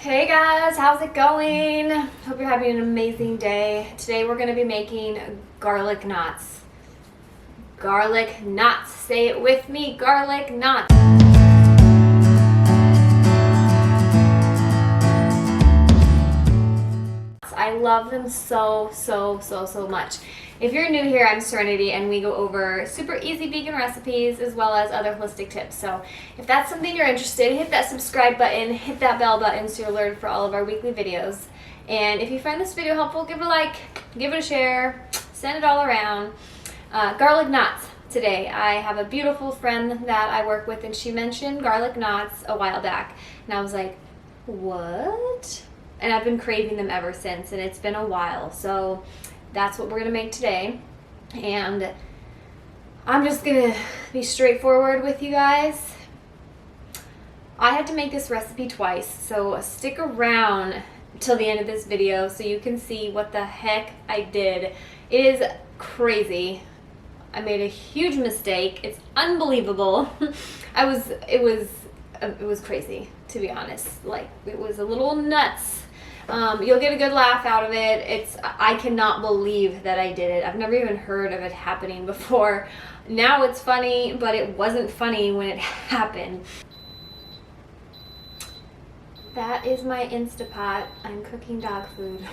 Hey guys, how's it going? Hope you're having an amazing day. Today we're going to be making garlic knots. Garlic knots. Say it with me, garlic knots. I love them so much. If you're new here, I'm Serenity and we go over super easy vegan recipes as well as other holistic tips. So if that's something you're interested in, hit that subscribe button, hit that bell button so you're alerted for all of our weekly videos. And if you find this video helpful, give it a like, give it a share, send it all around. Garlic knots today. I have a beautiful friend that I work with and she mentioned garlic knots a while back. And I was like, what? And I've been craving them ever since, and it's been a while. So that's what we're gonna make today. And I'm just gonna be straightforward with you guys. I had to make this recipe twice, so stick around till the end of this video so you can see what the heck I did. It is crazy. I made a huge mistake. It's unbelievable. It was crazy, to be honest. Like, it was a little nuts. You'll get a good laugh out of it. I cannot believe that I did it. I've never even heard of it happening before. Now it's funny, but it wasn't funny when it happened. That is my Instapot. I'm cooking dog food.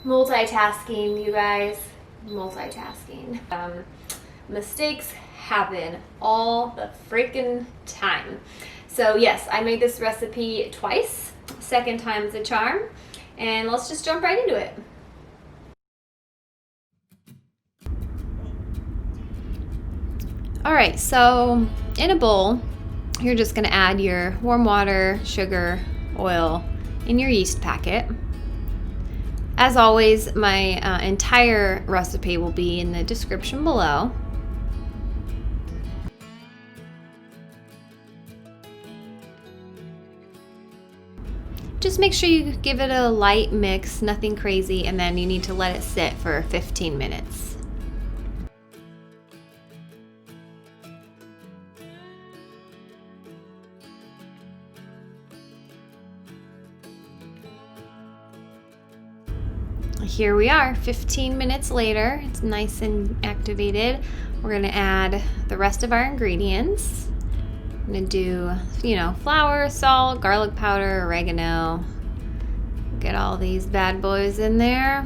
Multitasking, you guys. Multitasking. Mistakes happen all the freaking time. So yes, I made this recipe twice. Second time's a charm. And let's just jump right into it. All right, so in a bowl, you're just gonna add your warm water, sugar, oil, in your yeast packet. As always, my entire recipe will be in the description below. Just make sure you give it a light mix, nothing crazy, and then you need to let it sit for 15 minutes. Here we are, 15 minutes later. It's nice and activated. We're gonna add the rest of our ingredients. I'm gonna do, flour, salt, garlic powder, oregano. Get all these bad boys in there.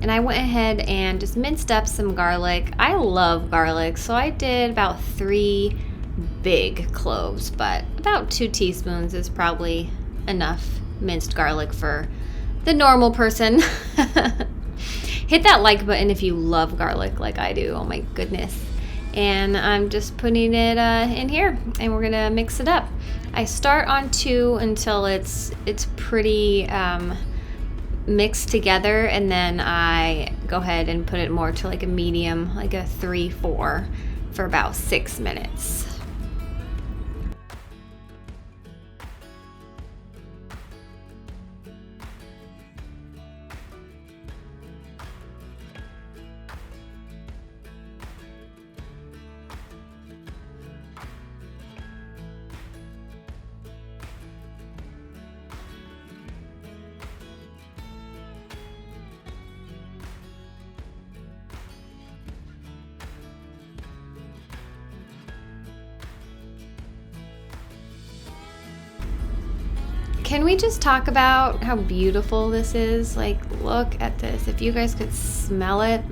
And I went ahead and just minced up some garlic. I love garlic, so I did about 3 big cloves, but about 2 teaspoons is probably enough minced garlic for the normal person. Hit that like button if you love garlic like I do. Oh my goodness. And I'm just putting it in here and we're gonna mix it up. I start on 2 until it's pretty mixed together, and then I go ahead and put it more to like a medium, like a 3-4 for about 6 minutes. Can we just talk about how beautiful this is? Like, look at this. If you guys could smell it,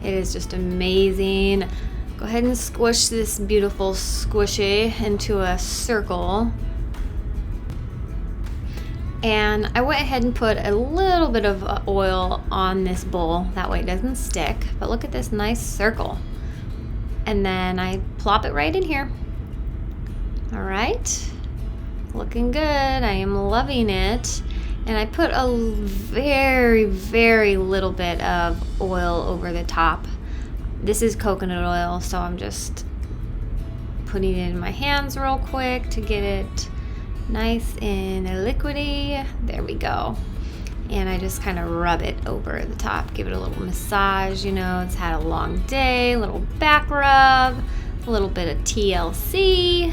it is just amazing. Go ahead and squish this beautiful squishy into a circle. And I went ahead and put a little bit of oil on this bowl. That way it doesn't stick. But look at this nice circle. And then I plop it right in here. All right. Looking good. I am loving it. And I put a very little bit of oil over the top. This is coconut oil, so I'm just putting it in my hands real quick to get it nice and liquidy. There we go. And I just kind of rub it over the top, give it a little massage. It's had a long day, a little back rub, a little bit of TLC.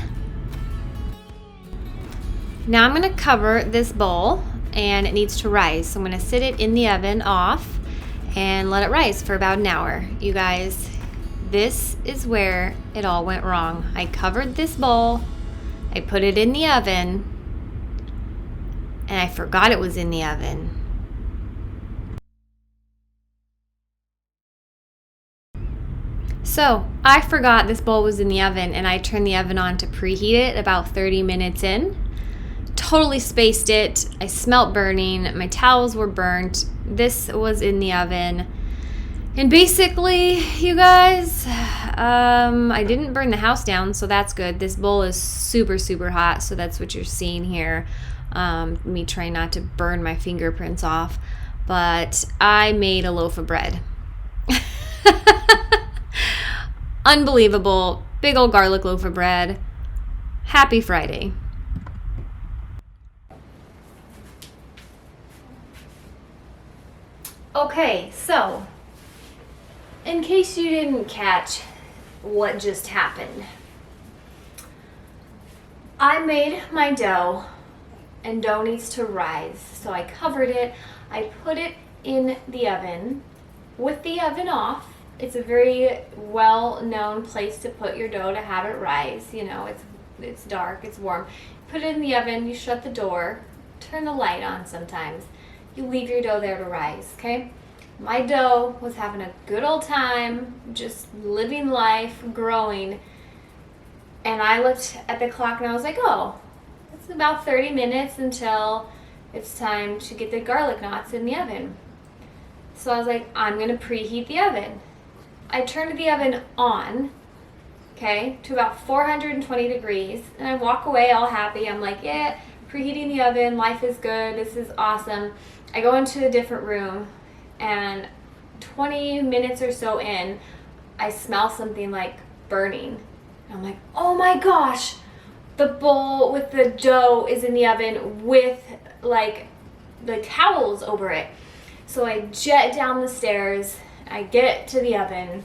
Now I'm gonna cover this bowl and it needs to rise. So I'm gonna sit it in the oven off and let it rise for about an hour. You guys, this is where it all went wrong. I covered this bowl, I put it in the oven, and I forgot it was in the oven. So I forgot this bowl was in the oven and I turned the oven on to preheat it about 30 minutes in. Totally spaced it. I smelt burning. My towels were burnt. This was in the oven. And basically, you guys, I didn't burn the house down, so that's good. This bowl is super, super hot, so that's what you're seeing here. Me trying not to burn my fingerprints off. But I made a loaf of bread. Unbelievable. Big old garlic loaf of bread. Happy Friday. Okay, so in case you didn't catch what just happened, I made my dough and dough needs to rise. So I covered it. I put it in the oven with the oven off. It's a very well-known place to put your dough to have it rise. You know, it's dark, it's warm. Put it in the oven, you shut the door, turn the light on sometimes. You leave your dough there to rise, okay? My dough was having a good old time, just living life, growing. And I looked at the clock and I was like, oh, it's about 30 minutes until it's time to get the garlic knots in the oven. So I was like, I'm gonna preheat the oven. I turned the oven on, okay, to about 420 degrees, and I walk away all happy. I'm like, yeah, preheating the oven, life is good, this is awesome. I go into a different room, and 20 minutes or so in, I smell something like burning. And I'm like, oh my gosh, the bowl with the dough is in the oven with like the towels over it. So I jet down the stairs, I get to the oven.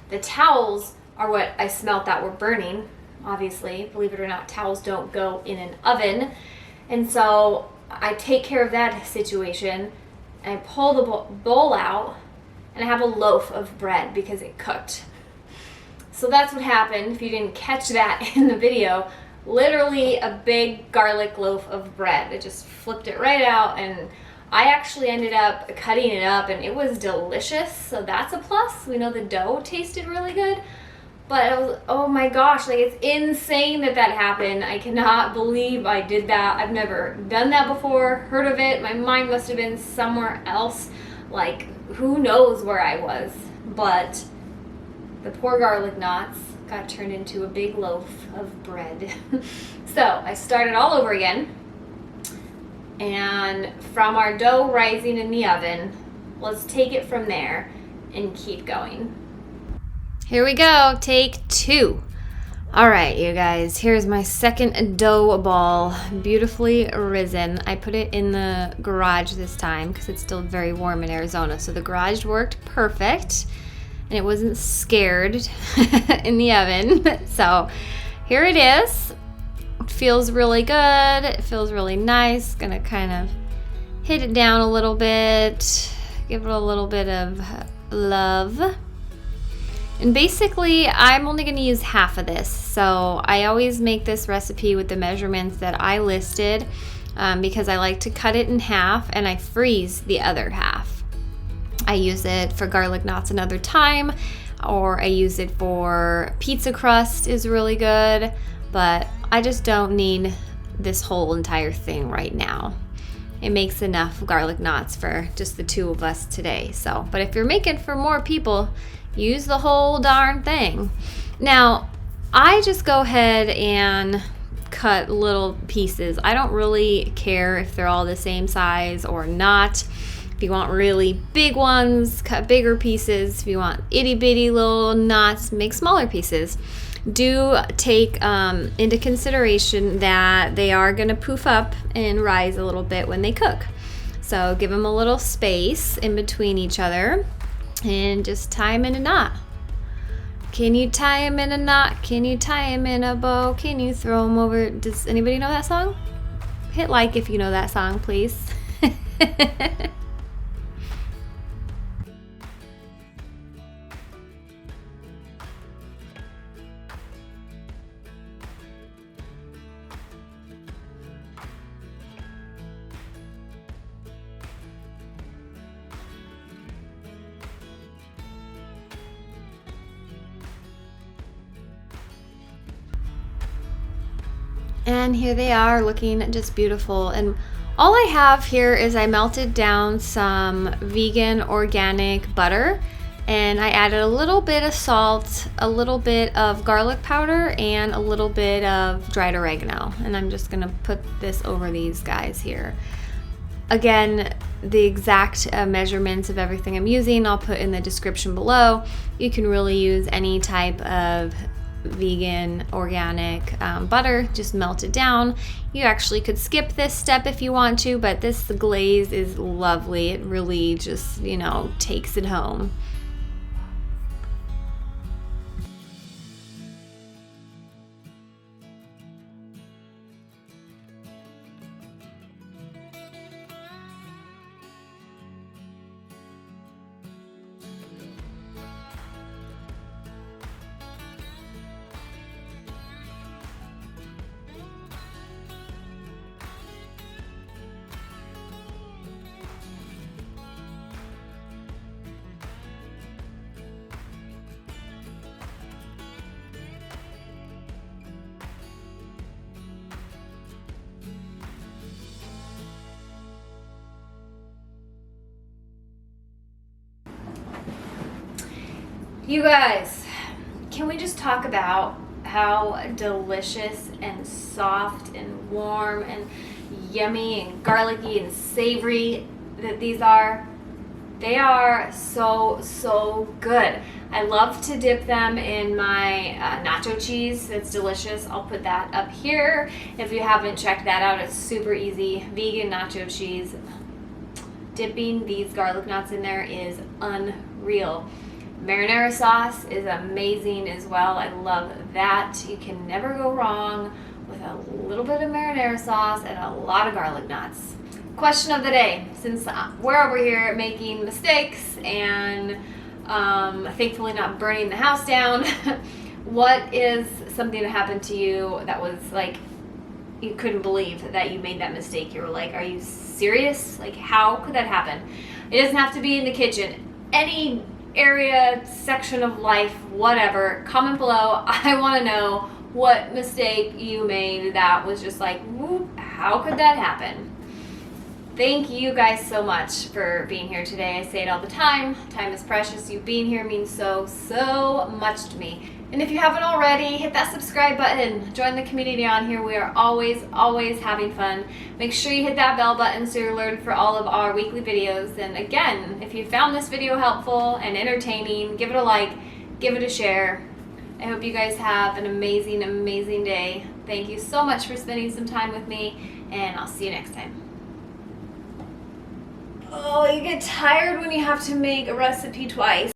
The towels are what I smelt that were burning. Obviously, believe it or not, towels don't go in an oven. And so I take care of that situation. I pull the bowl out and I have a loaf of bread because it cooked. So that's what happened. If you didn't catch that in the video, literally a big garlic loaf of bread. I just flipped it right out, and I actually ended up cutting it up and it was delicious, so that's a plus. We know the dough tasted really good, but it was, oh my gosh, like it's insane that that happened. I cannot believe I did that. I've never done that before, heard of it. My mind must have been somewhere else, like who knows where I was, but the poor garlic knots got turned into a big loaf of bread. So I started all over again. And from our dough rising in the oven, let's take it from there and keep going. Here we go, take 2. All right, you guys, here's my second dough ball, beautifully risen. I put it in the garage this time because it's still very warm in Arizona. So the garage worked perfect and it wasn't scared in the oven. So here it is. It feels really good. It feels really nice. Gonna kind of hit it down a little bit, give it a little bit of love. And basically, I'm only gonna use half of this. So I always make this recipe with the measurements that I listed because I like to cut it in half and I freeze the other half. I use it for garlic knots another time, or I use it for pizza crust is really good, but I just don't need this whole entire thing right now. It makes enough garlic knots for just the 2 of us today. So, but if you're making for more people, use the whole darn thing. Now, I just go ahead and cut little pieces. I don't really care if they're all the same size or not. If you want really big ones, cut bigger pieces. If you want itty bitty little knots, make smaller pieces. Do take into consideration that they are going to poof up and rise a little bit when they cook. So give them a little space in between each other and just tie them in a knot. Can you tie them in a knot? Can you tie them in a bow? Can you throw them over? Does anybody know that song? Hit like if you know that song, please. And here they are, looking just beautiful. And all I have here is I melted down some vegan organic butter, and I added a little bit of salt, a little bit of garlic powder, and a little bit of dried oregano. And I'm just gonna put this over these guys here. Again, the exact measurements of everything I'm using I'll put in the description below. You can really use any type of vegan organic butter, just melt it down. You actually could skip this step if you want to, but this glaze is lovely. It really just, you know, takes it home. You guys, can we just talk about how delicious and soft and warm and yummy and garlicky and savory that these are? They are so, so good. I love to dip them in my nacho cheese. It's delicious. I'll put that up here. If you haven't checked that out, it's super easy. Vegan nacho cheese. Dipping these garlic knots in there is unreal. Marinara sauce is amazing as well. I love that. You can never go wrong with a little bit of marinara sauce and a lot of garlic knots. Question of the day, since we're over here making mistakes and thankfully not burning the house down, what is something that happened to you that was like you couldn't believe that you made that mistake? You were like, are you serious? Like, how could that happen? It doesn't have to be in the kitchen. Any area, section of life, whatever, comment below. I want to know what mistake you made that was just like, whoop, how could that happen? Thank you guys so much for being here today. I say it all the time. Time is precious. You being here means so, so much to me. And if you haven't already, hit that subscribe button. Join the community on here. We are always, always having fun. Make sure you hit that bell button so you're alerted for all of our weekly videos. And again, if you found this video helpful and entertaining, give it a like, give it a share. I hope you guys have an amazing, amazing day. Thank you so much for spending some time with me, and I'll see you next time. Oh, you get tired when you have to make a recipe twice.